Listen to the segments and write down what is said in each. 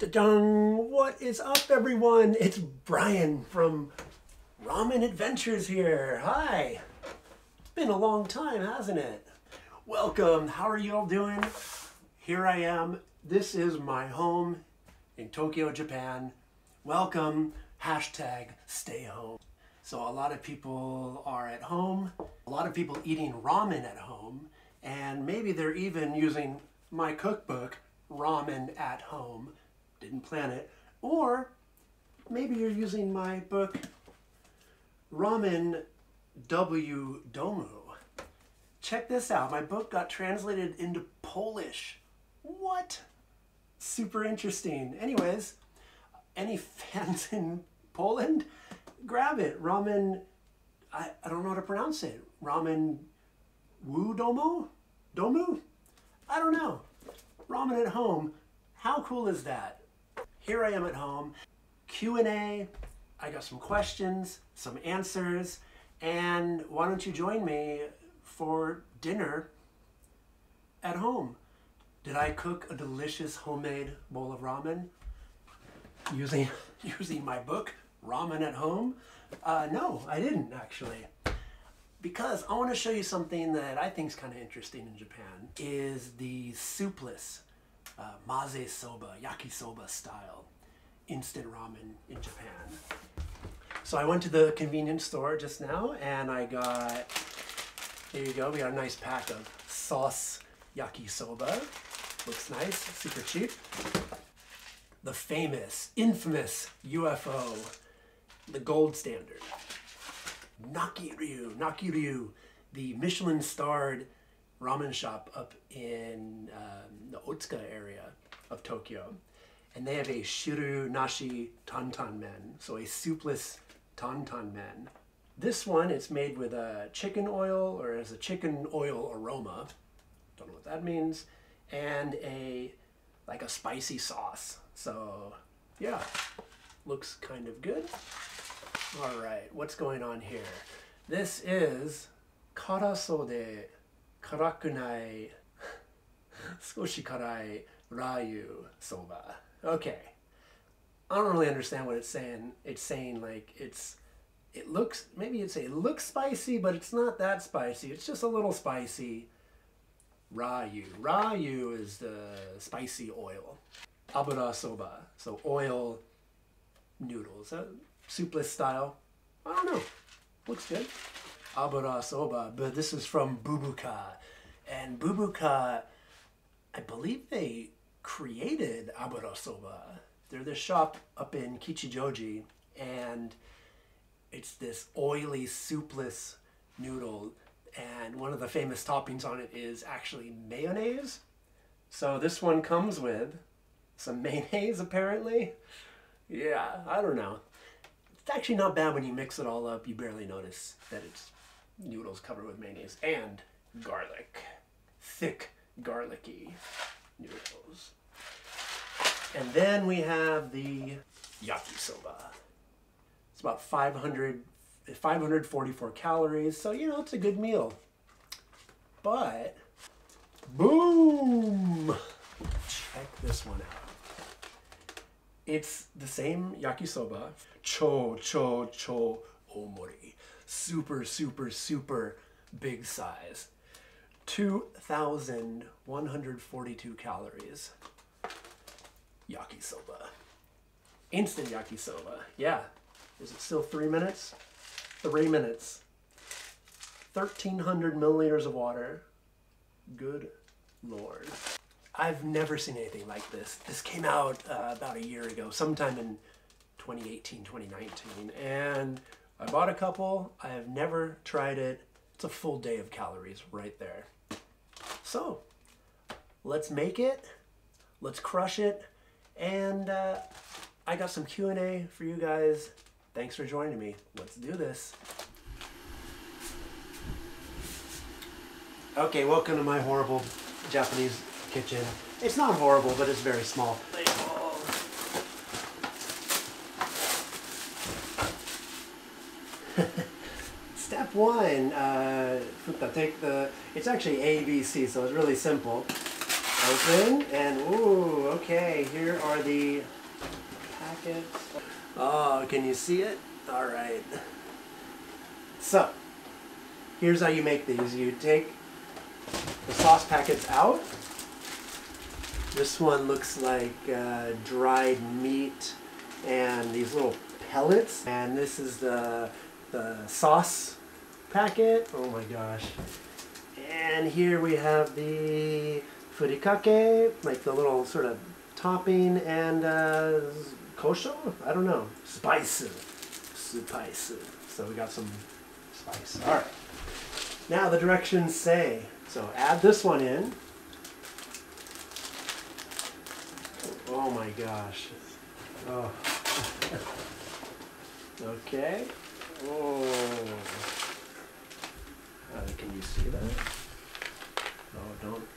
Ta-dung! What is up, everyone? It's Brian from Ramen Adventures here. Hi! It's been a long time, hasn't it? Welcome. How are you all doing? Here I am. This is my home in Tokyo, Japan. Welcome. Hashtag stay home. So a lot of people are at home. A lot of people eating ramen at home. And maybe they're even using my cookbook, Ramen at Home. Didn't plan it. Or maybe you're using my book, Ramen W Domu. Check this out. My book got translated into Polish. What? Super interesting. Anyways, any fans in Poland? Grab it. Ramen, I don't know how to pronounce it. Ramen Wu Domu? Domu? I don't know. Ramen at home. How cool is that? Here I am at home. Q&A. I got some questions, some answers, and why don't you join me for dinner at home? Did I cook a delicious homemade bowl of ramen using my book, Ramen at Home? No, I didn't actually. Because I want to show you something that I think is kind of interesting in Japan, is the soupless maze soba, yakisoba style instant ramen in Japan. So I went to the convenience store just now and I got, here you go, we got a nice pack of sauce yakisoba. Looks nice, super cheap. The famous, infamous UFO, the gold standard. Nakiryu, the Michelin-starred ramen shop up in the Otsuka area of Tokyo. And they have a shiru nashi tantan men, so a soupless tantan men. This one, it's made with a chicken oil, or has a chicken oil aroma. Don't know what that means. And like a spicy sauce. So yeah, looks kind of good. All right, what's going on here? This is karaso de karakunai skoshi karai rayu soba. Okay, I don't really understand what it's saying. It's saying like it looks spicy, but it's not that spicy. It's just a little spicy. Rayu. Rayu is the spicy oil. Abura soba, so oil noodles. Soupless style. I don't know. Looks good. Abura soba, but this is from Bubuka. And Bubuka, I believe they created abura soba. They're this shop up in Kichijoji, and it's this oily, soupless noodle. And one of the famous toppings on it is actually mayonnaise. So this one comes with some mayonnaise, apparently. Yeah, I don't know. It's actually not bad when you mix it all up. You barely notice that it's noodles covered with mayonnaise and garlic. Thick, garlicky noodles. And then we have the yakisoba. It's about 544 calories, so you know, it's a good meal. But, boom! Check this one out. It's the same yakisoba, cho omori, super big size, 2,142 calories. Yakisoba, instant yakisoba. Yeah, is it still 3 minutes? 3 minutes. 1,300 milliliters of water. Good Lord. I've never seen anything like this. This came out about a year ago, sometime in 2018, 2019. And I bought a couple. I have never tried it. It's a full day of calories right there. So, let's make it. Let's crush it. And I got some Q&A for you guys. Thanks for joining me. Let's do this. Okay, welcome to my horrible Japanese kitchen. It's not horrible, but it's very small. Step one, take it's actually A, B, C, so it's really simple. Open, and ooh, okay, here are the packets. Oh, can you see it? All right. So, here's how you make these. You take the sauce packets out. This one looks like dried meat and these little pellets. And this is the sauce packet. Oh my gosh. And here we have the furikake, like the little sort of topping, and kosho? I don't know. Spice. Spice. So we got some spice. All right. Now the directions say, so add this one in. Oh my gosh. Oh. Okay. Oh. Can you see that? Oh, don't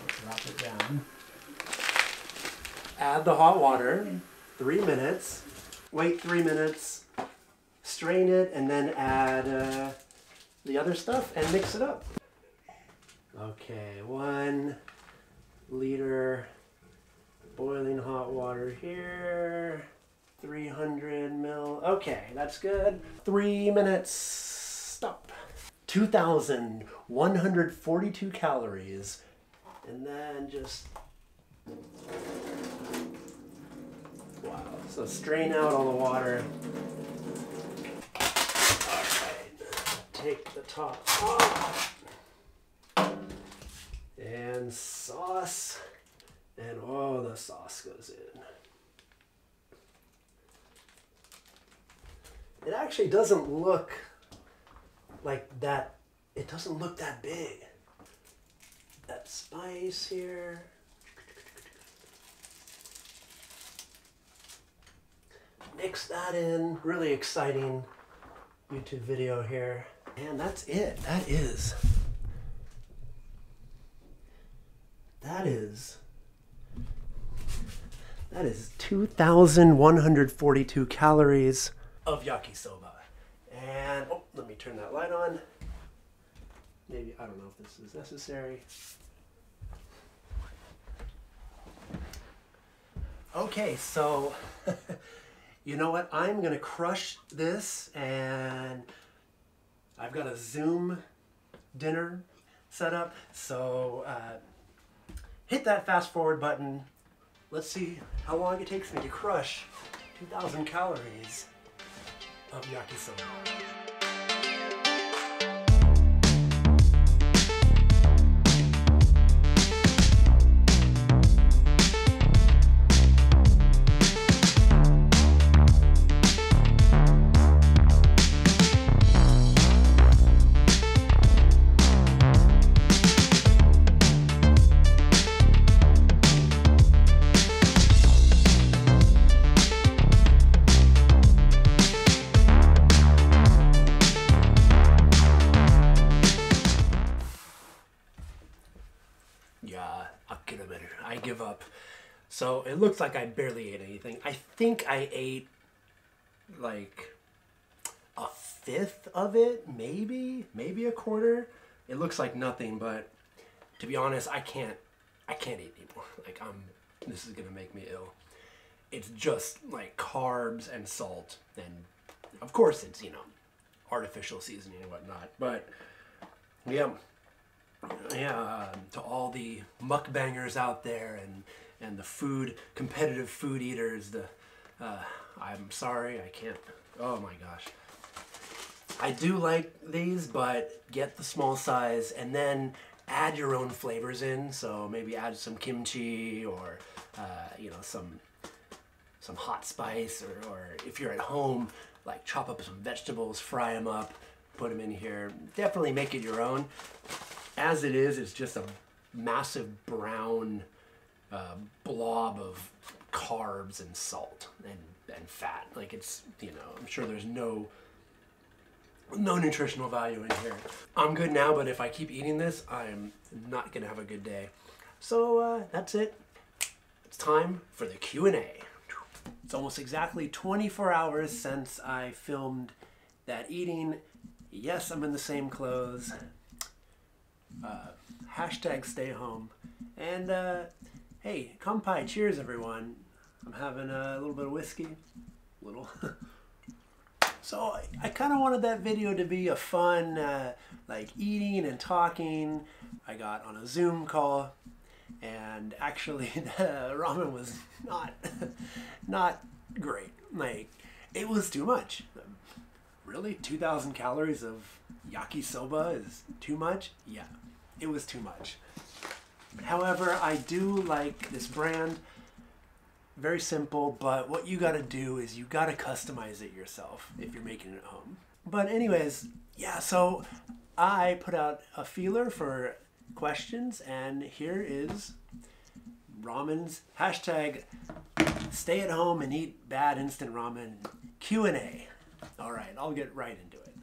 drop it down. Add the hot water, 3 minutes. Wait 3 minutes. Strain it, and then add the other stuff and mix it up. Okay, 1 liter boiling hot water here. 300 mil. Okay, that's good. 3 minutes. Stop. 2,142 calories. And then just, wow. So strain out all the water. All right. Take the top off. And sauce. And oh, the sauce goes in. It actually doesn't look like that. It doesn't look that big. That spice here. Mix that in. Really exciting YouTube video here. And that's it. That is 2,142 calories of yakisoba. And, oh, let me turn that light on. Maybe, I don't know if this is necessary. Okay, so, you know what? I'm gonna crush this, and I've got a Zoom dinner set up. So, hit that fast forward button. Let's see how long it takes me to crush 2,000 calories of yakisoba. I give up. So it looks like I barely ate anything. I think I ate like a fifth of it, maybe a quarter. It looks like nothing, but to be honest, I can't eat anymore. Like this is gonna make me ill. It's just like carbs and salt, and of course it's, you know, artificial seasoning and whatnot. But yeah, to all the mukbangers out there and the competitive food eaters, I'm sorry, I can't. Oh my gosh. I do like these, but get the small size and then add your own flavors in. So maybe add some kimchi or you know, some hot spice, or if you're at home, like chop up some vegetables, fry them up, put them in here. Definitely make it your own. As it is, it's just a massive brown blob of carbs and salt and fat. Like, it's, you know, I'm sure there's no nutritional value in here. I'm good now, but if I keep eating this, I'm not gonna have a good day. So that's it. It's time for the Q&A. It's almost exactly 24 hours since I filmed that eating. Yes, I'm in the same clothes. Hashtag stay home. And hey, kanpai, cheers everyone. I'm having a little bit of whiskey. Little. So I kind of wanted that video to be a fun, like eating and talking. I got on a Zoom call, and actually the ramen was not great. Like, it was too much. Really? 2,000 calories of yakisoba is too much? Yeah, it was too much. However, I do like this brand. Very simple, but what you gotta do is you gotta customize it yourself if you're making it at home. But anyways, yeah, so I put out a feeler for questions, and here is ramen's hashtag stay at home and eat bad instant ramen Q&A. All right, I'll get right into it.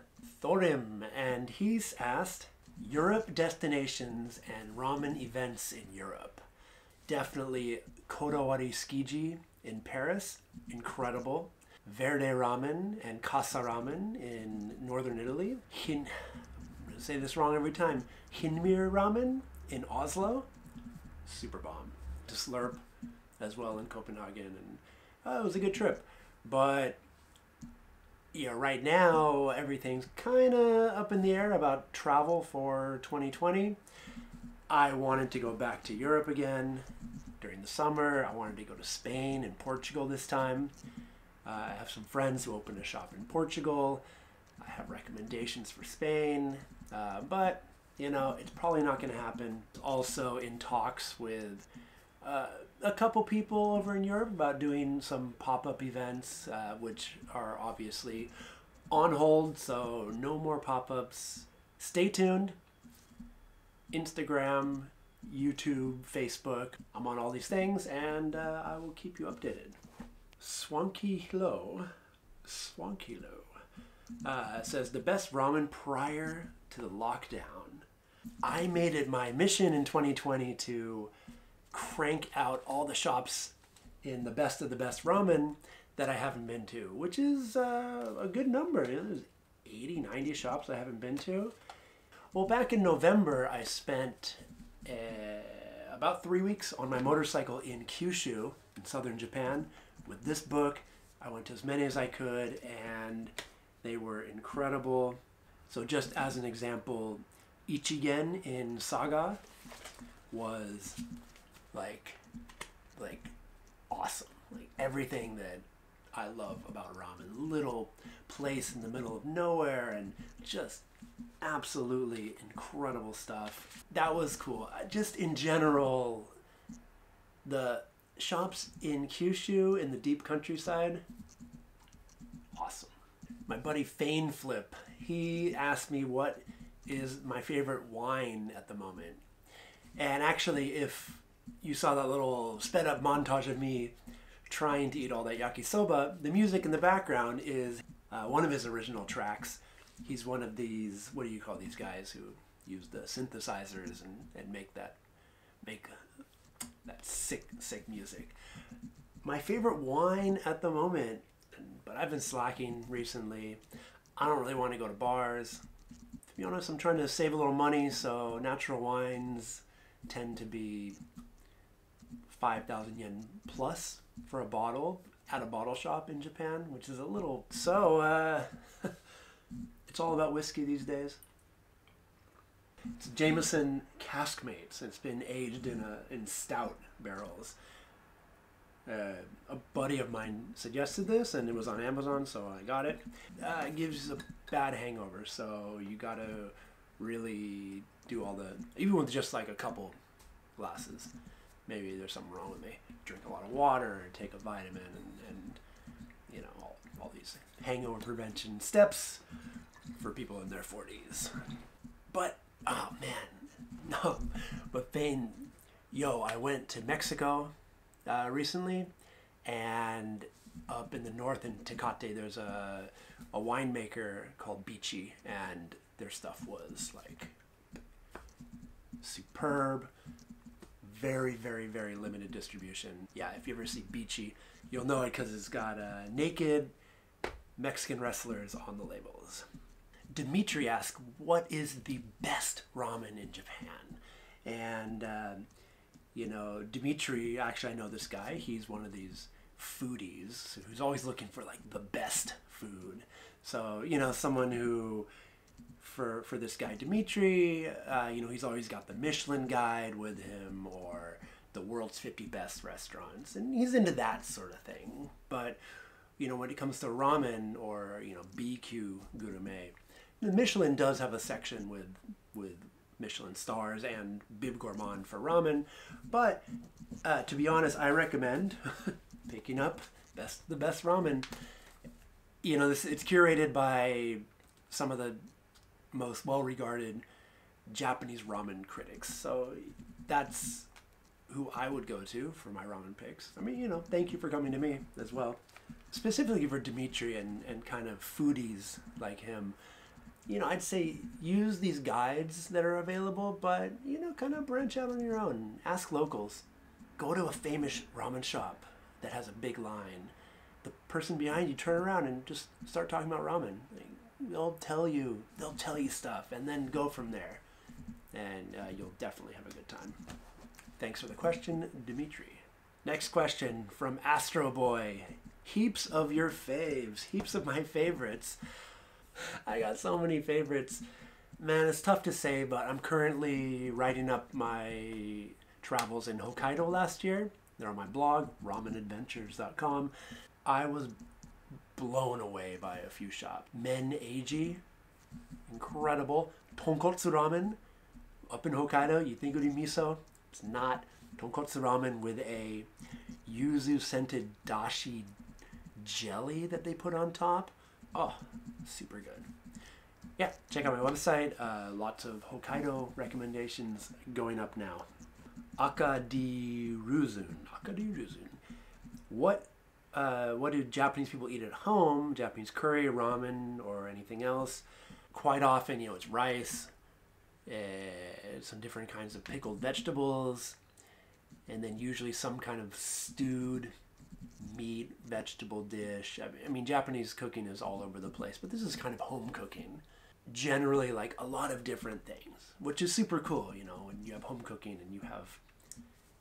Thorim, and he's asked, Europe destinations and ramen events in Europe. Definitely Kodawari Tsukiji in Paris, incredible. Verde Ramen and Casa Ramen in northern Italy. I'm gonna say this wrong every time. Hinmir Ramen in Oslo, super bomb. To Slurp as well in Copenhagen, and it was a good trip. But yeah, right now everything's kind of up in the air about travel for 2020. I wanted to go back to Europe again during the summer. I wanted to go to Spain and Portugal this time. I have some friends who opened a shop in Portugal. I have recommendations for Spain, but you know, it's probably not going to happen. Also in talks with a couple people over in Europe about doing some pop-up events, which are obviously on hold, so no more pop-ups. Stay tuned. Instagram, YouTube, Facebook. I'm on all these things, and I will keep you updated. Swanky Lo says the best ramen prior to the lockdown. I made it my mission in 2020 to crank out all the shops in the best of the best ramen that I haven't been to, which is a good number. You know, there's 80, 90 shops I haven't been to. Well, back in November, I spent about 3 weeks on my motorcycle in Kyushu in southern Japan with this book. I went to as many as I could, and they were incredible. So just as an example, Ichigen in Saga was like awesome. Like everything that I love about ramen. Little place in the middle of nowhere, and just absolutely incredible stuff. That was cool. Just in general, the shops in Kyushu in the deep countryside, awesome. My buddy Fane Flip, he asked me what is my favorite wine at the moment. And actually, if you saw that little sped up montage of me trying to eat all that yakisoba, the music in the background is one of his original tracks. He's one of these, what do you call these guys who use the synthesizers and make that sick music. My favorite wine at the moment, but I've been slacking recently. I don't really want to go to bars. To be honest, I'm trying to save a little money, so natural wines tend to be 5,000 yen plus for a bottle at a bottle shop in Japan, which is a little... So, it's all about whiskey these days. It's Jameson Caskmates. It's been aged in stout barrels. A buddy of mine suggested this, and it was on Amazon, so I got it. It gives a bad hangover, so you gotta really do all the... Even with just like a couple glasses, maybe there's something wrong with me. Drink a lot of water, take a vitamin, and you know, all these hangover prevention steps for people in their 40s. But, oh man, no, but Bane, I went to Mexico recently, and up in the north in Tecate, there's a winemaker called Beachy, and their stuff was like superb. Very, very, very limited distribution. Yeah, if you ever see Beachy, you'll know it because it's got naked Mexican wrestlers on the labels. Dimitri asks, what is the best ramen in Japan? And You know, Dimitri, actually I know this guy, he's one of these foodies who's always looking for like the best food. So, you know, someone who, for this guy Dimitri, you know, he's always got the Michelin guide with him or the world's 50 best restaurants. And he's into that sort of thing. But, you know, when it comes to ramen or, you know, BQ gourmet, the Michelin does have a section with Michelin stars and Bib Gourmand for ramen. But to be honest, I recommend picking up the best ramen. You know, it's curated by some of the most well-regarded Japanese ramen critics. So that's who I would go to for my ramen picks. I mean, you know, thank you for coming to me as well. Specifically for Dimitri and kind of foodies like him, you know, I'd say use these guides that are available, but, you know, kind of branch out on your own. Ask locals. Go to a famous ramen shop that has a big line. The person behind you, turn around and just start talking about ramen. They'll tell you stuff, and then go from there. And you'll definitely have a good time. Thanks for the question, Dimitri. Next question from Astro Boy. Heaps of your faves. Heaps of my favorites. I got so many favorites. Man, it's tough to say, but I'm currently writing up my travels in Hokkaido last year. They're on my blog, ramenadventures.com. I was blown away by a few shops. Men Eiji, incredible. Tonkotsu ramen, up in Hokkaido, you think it would be miso. It's not. Tonkotsu ramen with a yuzu scented dashi jelly that they put on top. Oh, super good. Yeah, check out my website. Lots of Hokkaido recommendations going up now. Akadiruzun. What do Japanese people eat at home? Japanese curry, ramen, or anything else? Quite often, you know, it's rice, some different kinds of pickled vegetables, and then usually some kind of stewed meat, vegetable dish. I mean, Japanese cooking is all over the place, but this is kind of home cooking. Generally, like a lot of different things, which is super cool, you know, when you have home cooking and you have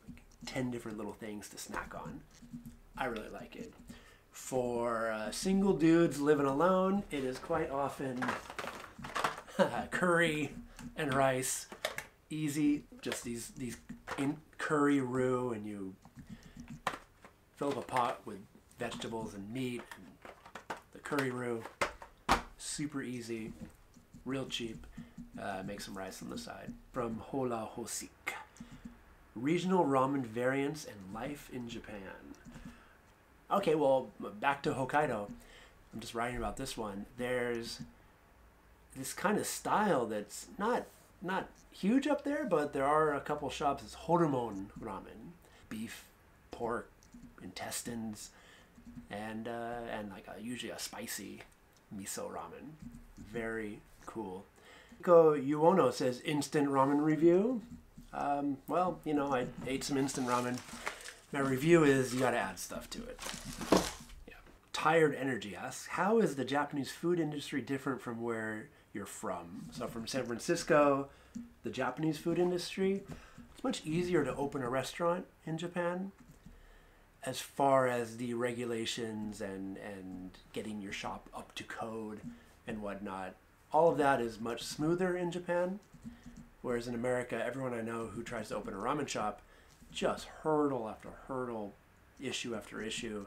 like 10 different little things to snack on. I really like it. For single dudes living alone, it is quite often curry and rice. Easy, just these in curry roux, and you fill up a pot with vegetables and meat and the curry roux. Super easy, real cheap. Make some rice on the side. From Hola Hosik. Regional ramen variants and life in Japan. Okay, well, back to Hokkaido. I'm just writing about this one. There's this kind of style that's not huge up there, but there are a couple shops. It's hormone ramen, beef, pork, intestines, and like usually a spicy miso ramen. Very cool. Ko Yuono says instant ramen review. Well, you know, I ate some instant ramen. My review is you got to add stuff to it. Yeah. Tired Energy asks, how is the Japanese food industry different from where you're from? So from San Francisco, the Japanese food industry, it's much easier to open a restaurant in Japan as far as the regulations and getting your shop up to code and whatnot. All of that is much smoother in Japan, whereas in America, everyone I know who tries to open a ramen shop just hurdle after hurdle, issue after issue.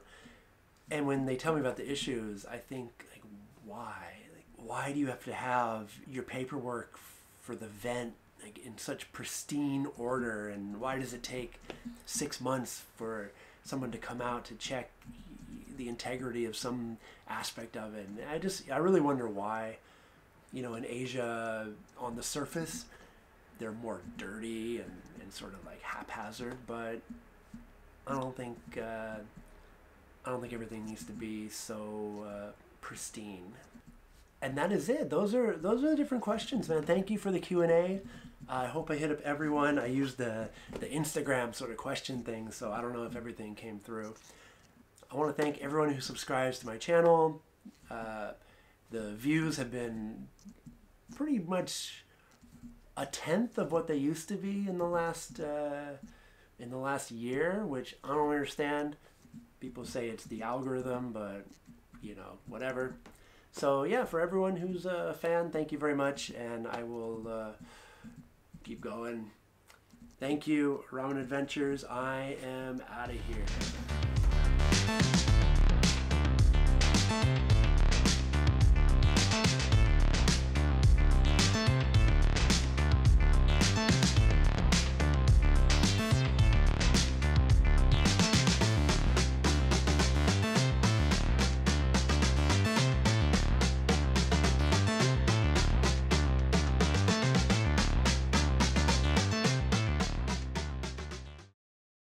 And when they tell me about the issues, I think, like, why? Like, why do you have to have your paperwork for the vent like in such pristine order? And why does it take 6 months for someone to come out to check the integrity of some aspect of it? And I really wonder why. You know, in Asia, on the surface, they're more dirty and sort of like haphazard, but I don't think everything needs to be so pristine. And that is it. Those are the different questions, man. Thank you for the Q&A. I hope I hit up everyone. I used the Instagram sort of question thing, so I don't know if everything came through. I want to thank everyone who subscribes to my channel. The views have been pretty much a tenth of what they used to be in the last in the last year, which I don't understand. People say it's the algorithm, but you know, whatever. So yeah, for everyone who's a fan, thank you very much, and I will keep going. Thank you, Ramen Adventures. I am out of here.